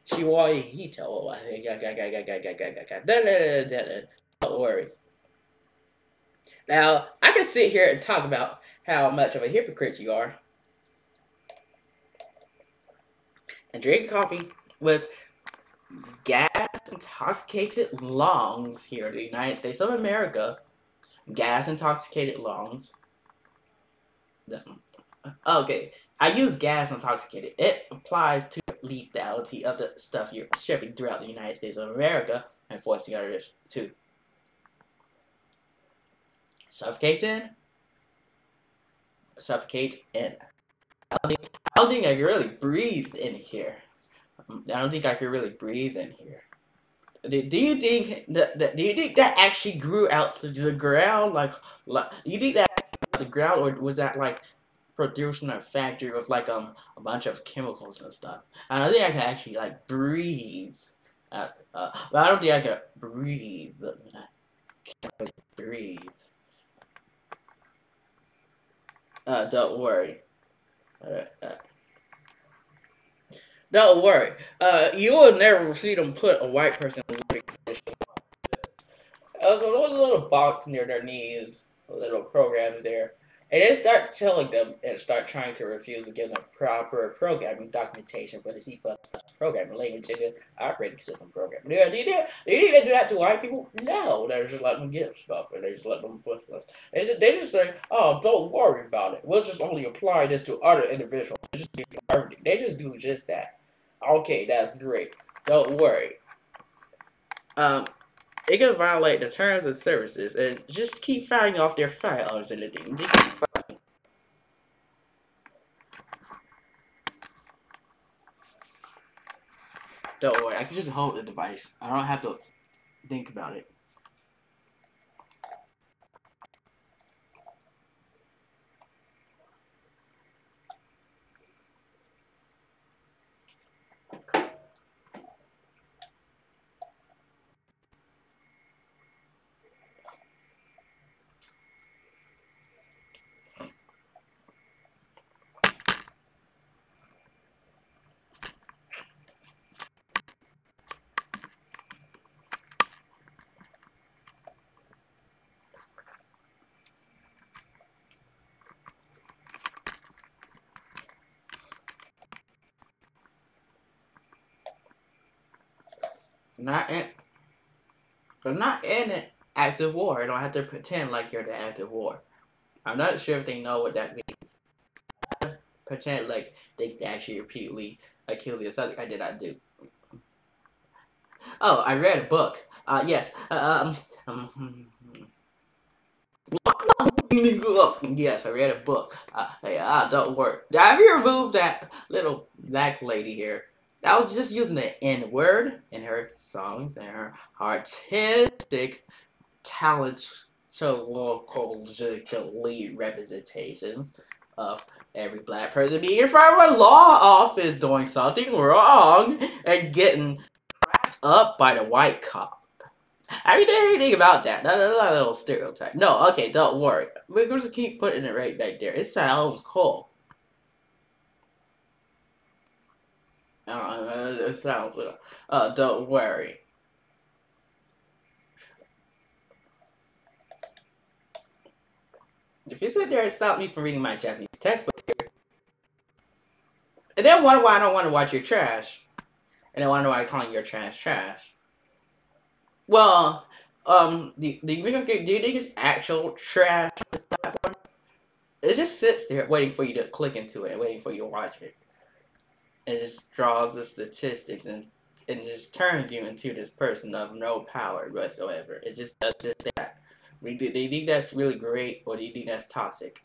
Chihuahito. Don't worry. Now, I can sit here and talk about how much of a hypocrite you are and drink coffee with gas intoxicated lungs here in the United States of America. Gas intoxicated lungs. Okay, I use gas intoxicated. It applies to lethality of the stuff you're shipping throughout the United States of America and forcing others to suffocate in. I don't think I can really breathe in here. I don't think I can really breathe in here. Do you think that actually grew out to the ground? Like you think that the ground, or was that like produced in a factory with like a bunch of chemicals and stuff? I don't think I can actually like breathe. But I don't think I can breathe. Can't really breathe. Don't worry. Don't worry. You will never see them put a white person in a position. Those little box near their knees, little programs there, and they start telling them and start trying to refuse to give them proper programming documentation for the C++ programming language and the operating system programming. Do you think they do that to white people? No, they just let them get stuff and they just let them put stuff. They just say, "Oh, don't worry about it. We'll just only apply this to other individuals. They just do just that." Okay, that's great. Don't worry. It can violate the terms of services and just keep firing off their firearms and the thing. Don't worry, I can just hold the device. I don't have to think about it. Not in, but not in an active war. I don't have to pretend like you're the active war. I'm not sure if they know what that means. Pretend like they actually repeatedly accuse you of something I did not do. Oh, I read a book. Yes. Yes, I read a book. Hey, don't worry. Have you removed that little black lady here? I was just using the N word in her songs and her artistic talent to locally representations of every black person being in front of a law office doing something wrong and getting wrapped up by the white cop. I mean, anything about that. That's a little stereotype. No, okay, don't worry. We're going to keep putting it right back there. It sounds cool. It sounds don't worry. If you sit there and stop me from reading my Japanese textbook here, and then wonder why I don't want to watch your trash, and then wonder why I'm calling your trash trash. Well, do you think it's actual trash on this platform? It just sits there waiting for you to click into it, waiting for you to watch it. It just draws the statistics and just turns you into this person of no power whatsoever. It just does just that. Do you think that's really great, or do you think that's toxic?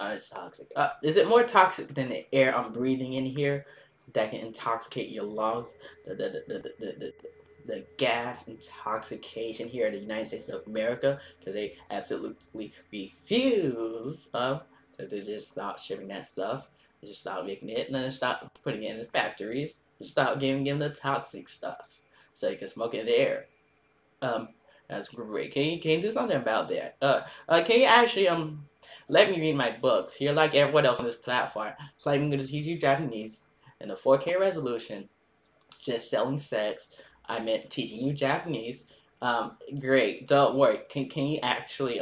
It's toxic. Is it more toxic than the air I'm breathing in here that can intoxicate your lungs? The gas intoxication here in the United States of America, because they absolutely refuse to just stop shipping that stuff. They just stop making it, and then stop putting it in the factories. Just stop giving them the toxic stuff, so you can smoke it in the air. Um, that's great. Can you do something about that? Can you actually let me read my books here, like everyone else on this platform? It's like I'm gonna teach you Japanese in a 4K resolution, just selling sex. I meant teaching you Japanese. Great. Don't worry. Can you actually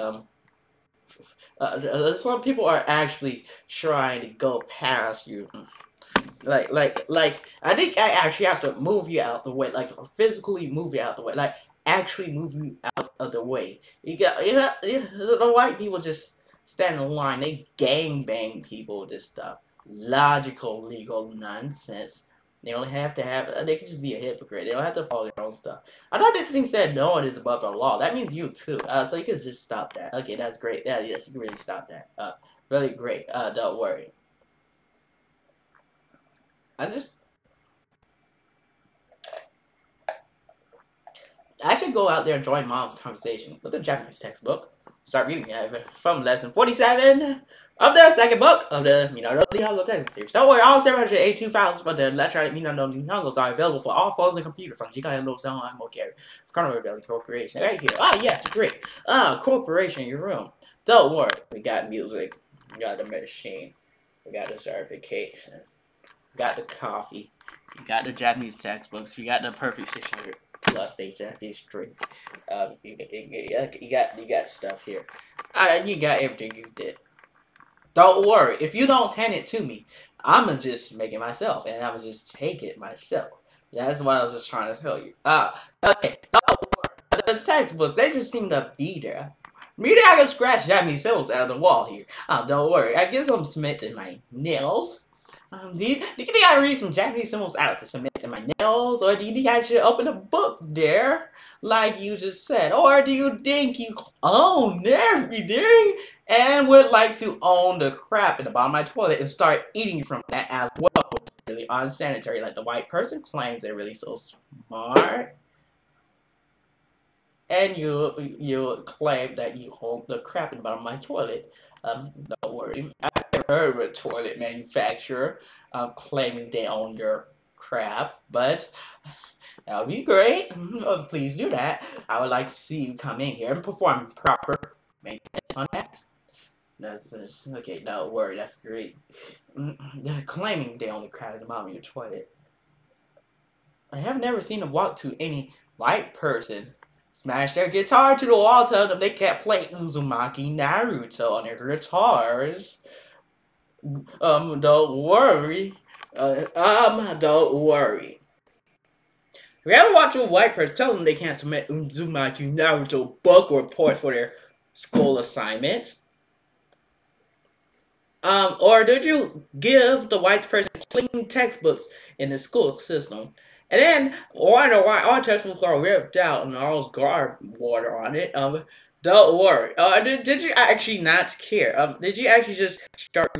some people are actually trying to go past you. Like I think I actually have to move you out the way, like physically move you out the way, like actually move you out of the way. The white people just stand in line. They gang bang people with this stuff. Logical, legal nonsense. They only have to have. They can just be a hypocrite. They don't have to follow their own stuff. I thought this thing said no one is above the law. That means you too. So you can just stop that. Okay, that's great. Yeah, yes, you can really stop that. Really great. Don't worry. I just I should go out there and join mom's conversation with the Japanese textbook. Start reading it from lesson 47 of the second book of the Nihongo textbook series. Don't worry, all 782 files for the lecture Nihongos are available for all phones and computers from Jikai no Sound Carrier Carnival Rebellion Corporation. Right here. Ah, yes, great. Corporation in your room. Don't worry, we got music, we got the machine, we got the certification, we got the coffee, you got the Japanese textbooks, you got the perfect 600 plus stage Japanese drink. You got stuff here. You got everything you did. Don't worry. If you don't hand it to me, I'ma just make it myself, and I'ma just take it myself. That's what I was just trying to tell you. Okay. Don't worry. The textbooks, they just seem to be there. Maybe I can scratch Japanese symbols out of the wall here. Don't worry. I get some cement in my nails. Do you think I read some Japanese symbols out to cement in my nails? Or do you think I should open a book there, like you just said? Or do you think you own everything and would like to own the crap in the bottom of my toilet and start eating from that as well? Really unsanitary, like the white person claims they're really so smart. And you claim that you hold the crap in the bottom of my toilet. Don't worry. I've heard of a toilet manufacturer claiming they own your crap, but that would be great. Please do that. I would like to see you come in here and perform proper maintenance on that. That's okay. Don't worry. That's great. They're claiming they only crap in the bottom of your toilet. I have never seen them walk to any white person, smash their guitar to the wall, tell them they can't play Uzumaki Naruto on their guitars. Don't worry. Don't worry. If you ever watch a white person, tell them they can't submit Uzumaki Naruto book reports for their school assignments. Or did you give the white person clean textbooks in the school system? And then wonder why our textbooks are ripped out and all this garb water on it. Don't worry. Did you actually not care? Did you actually just start?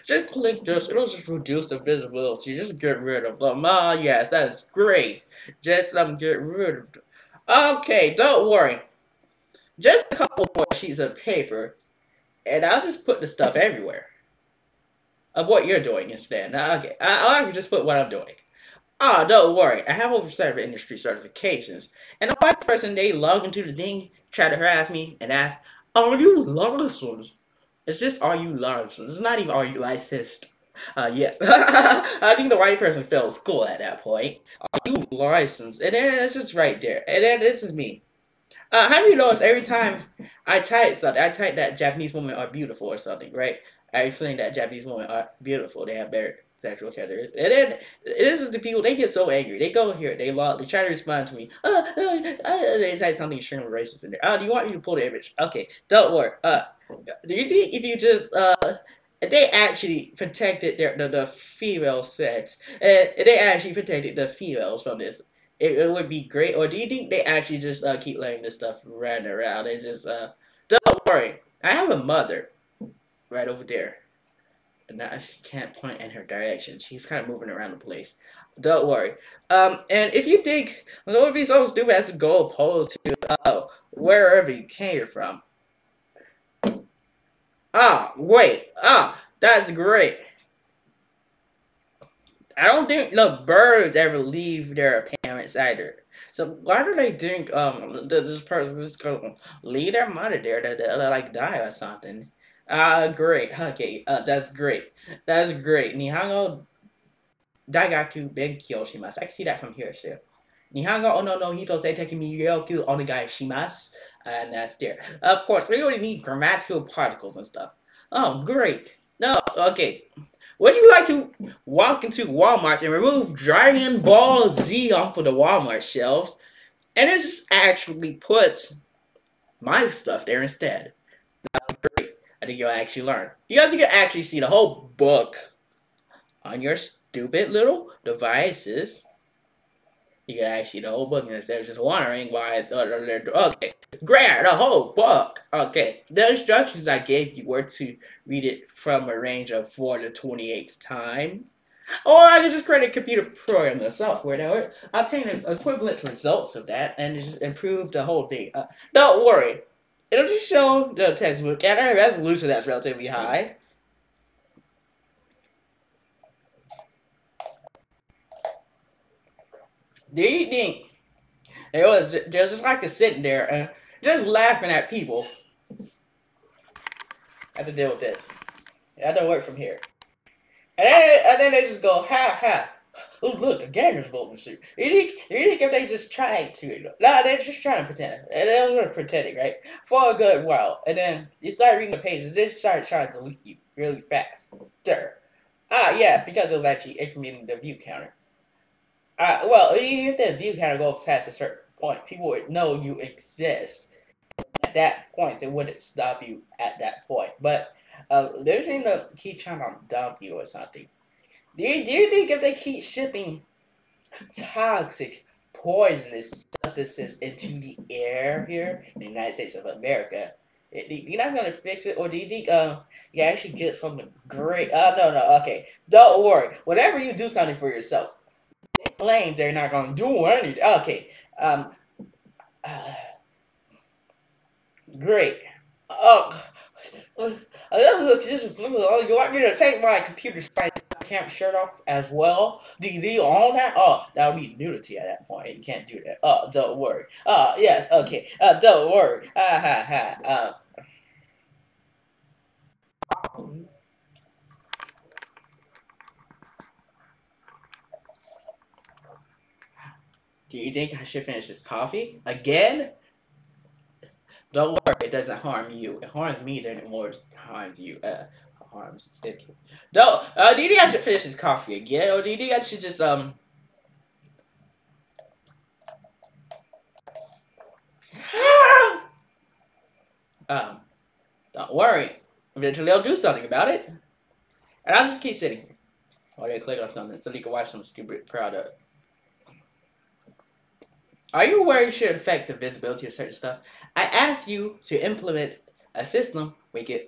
Just click this. It'll just reduce the visibility. Just get rid of them. Yes, that's great. Just get rid of them. Okay, don't worry. Just a couple more sheets of paper, and I'll just put the stuff everywhere of what you're doing instead. Now, okay, I can just put what I'm doing. Don't worry. I have over 7 industry certifications. And the white person, they log into the thing, try to harass me, and ask, are you licensed? It's just, are you licensed? It's not even, are you licensed? Yes. I think the white person failed school at that point. Are you licensed? And then it's just right there. And then this is me. Have you noticed every time I type something, I type that Japanese women are beautiful or something, right? I explain that Japanese women are beautiful. They have better sexual characteristics. And then this is the people, they get so angry. They go here, they try to respond to me. They type something extremely racist in there. Do you want me to pull the image? Okay, don't worry. Do you think if you just if they actually protected the female sex, and they actually protected the females from this, it would be great? Or do you think they actually just keep letting this stuff run around and just don't worry. I have a mother right over there. And now she can't point in her direction. She's kind of moving around the place. Don't worry. And if you think it would be so stupid as to go opposed to wherever you came from. Wait. That's great. I don't think the birds ever leave their parents either. So why do they think this person just go leave their mother there to like die or something? Great. Okay, that's great. That's great. Nihongo daigaku benkyou shimasu. I can see that from here too. Nihongo ono no hito sei teki mi ryoku onegai shimasu. And that's there. Of course, we already need grammatical particles and stuff. Oh, great. No, okay. Would you like to walk into Walmart and remove Dragon Ball Z off of the Walmart shelves and then just actually put my stuff there instead? That'd be great. I think you'll actually learn. You guys can actually see the whole book on your stupid little devices. You can actually see the whole book, and if they're just wondering why, okay, grab the whole book. Okay, the instructions I gave you were to read it from a range of 4 to 28 times. Or I can just create a computer program, the software that would obtain equivalent results of that and just improve the whole thing. Don't worry, it'll just show the textbook at a resolution that's relatively high. Do you think it was just like sitting there and just laughing at people? I have to deal with this. I don't work from here. And then they just go, ha ha. Oh, look, the gangers voting suit. You think if they just tried to? No, they're just trying to pretend. They're pretending, right? For a good while. And then you start reading the pages, they start trying to delete you really fast. Sure. Yeah, because it was actually incrementing the view counter. Well, if the view counter goes past a certain point, people would know you exist. At that point, it wouldn't stop you at that point. But they're trying to keep trying to dump you or something. Do you think if they keep shipping toxic, poisonous substances into the air here in the United States of America, you're not gonna fix it, or do you think you actually get something great? No, okay, don't worry. Whenever you do something for yourself, they claim they're not gonna do anything. Okay, great. Oh. You want me to take my computer science camp shirt off as well? Do you own that? Oh, that would be nudity at that point. You can't do that. Oh, don't worry. Yes, okay. Don't worry. Do you think I should finish this coffee again? Don't worry, it doesn't harm you. It harms me, then it more harms you. Harms it. No, do you think I should finish this coffee again, or do you think I should just don't worry. Eventually they'll do something about it, and I'll just keep sitting here while they click on something so they can watch some stupid product. Are you aware you should affect the visibility of certain stuff? I asked you to implement a system where you can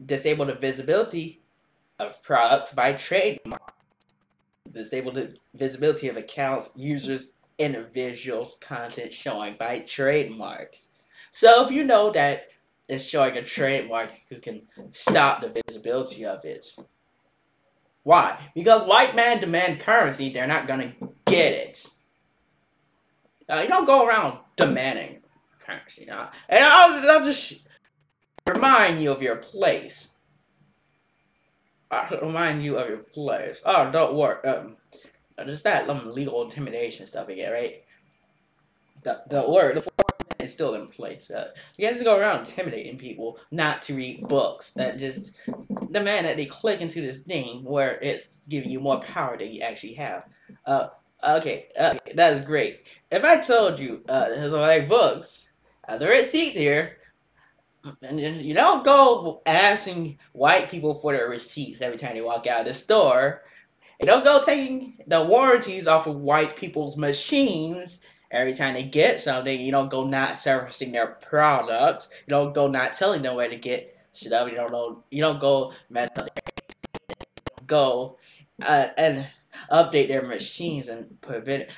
disable the visibility of products by trademark, disable the visibility of accounts, users, individuals, content showing by trademarks. So if you know that it's showing a trademark, you can stop the visibility of it. Why? Because white man demand currency, they're not gonna get it. You don't go around demanding currency now. And I'll just remind you of your place. I'll remind you of your place. Oh, don't worry. Just that legal intimidation stuff again, right? Don't worry. The 4th is still in place. You guys go around intimidating people not to read books. That just demand that they click into this thing where it's giving you more power than you actually have. Okay, that is great. If I told you, like books, the receipts here, and you don't go asking white people for their receipts every time they walk out of the store. You don't go taking the warranties off of white people's machines every time they get something. You don't go not servicing their products. You don't go not telling them where to get stuff. You don't go mess up their go and update their machines and prevent it.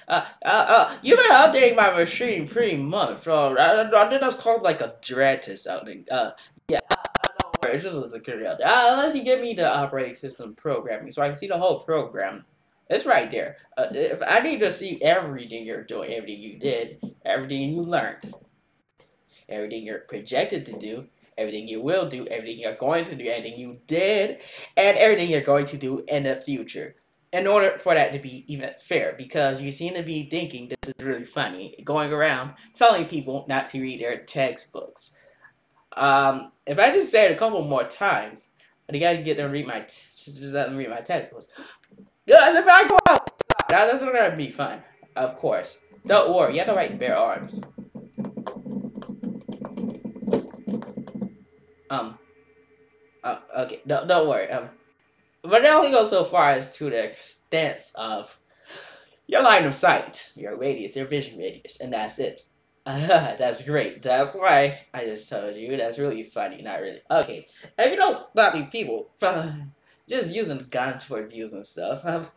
You've been updating my machine pretty much. I think that's called like a dread or something. Yeah, don't worry, it's just a security update. Unless you give me the operating system programming so I can see the whole program. It's right there. If I need to see everything you're doing, everything you did, everything you learned, everything you're projected to do, everything you will do, everything you're going to do, everything you did, and everything you're going to do in the future. In order for that to be even fair, because you seem to be thinking this is really funny, going around telling people not to read their textbooks. If I just say it a couple more times, you gotta get them to read just let them read my textbooks. Yeah, if I go out, that's gonna be fun, of course. Don't worry, you have to write bare arms. Um, okay, don't worry. But it only goes so far as to the extent of your line of sight, your radius, your vision radius, and that's it. That's great. That's why I just told you. That's really funny. Not really. Okay. If you don't stop these people from just using guns for views and stuff,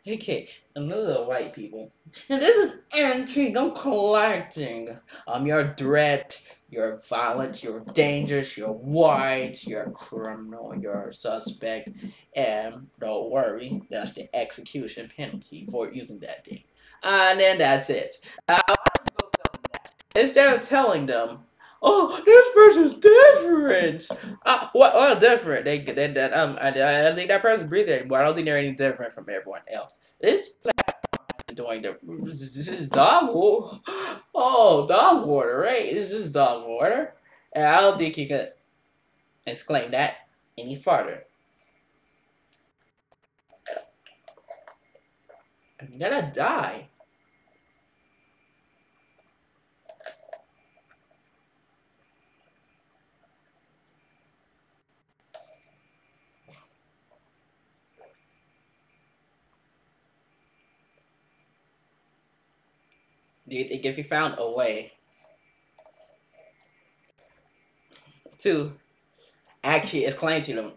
okay, another white people. And this is intrigue. I'm collecting. You're threat, you're violent, you're dangerous, you're white, you're a criminal, you're a suspect, and don't worry, that's the execution penalty for using that thing. And then that's it. Instead of telling them, "Oh, this person's different," what different? I think that person's breathing anymore. I don't think they're any different from everyone else. This doing this is dog water. Oh, dog water, right? This is dog water, and I don't think you can exclaim that any farther. I'm gonna die. Do you think if you found a way to actually explain to them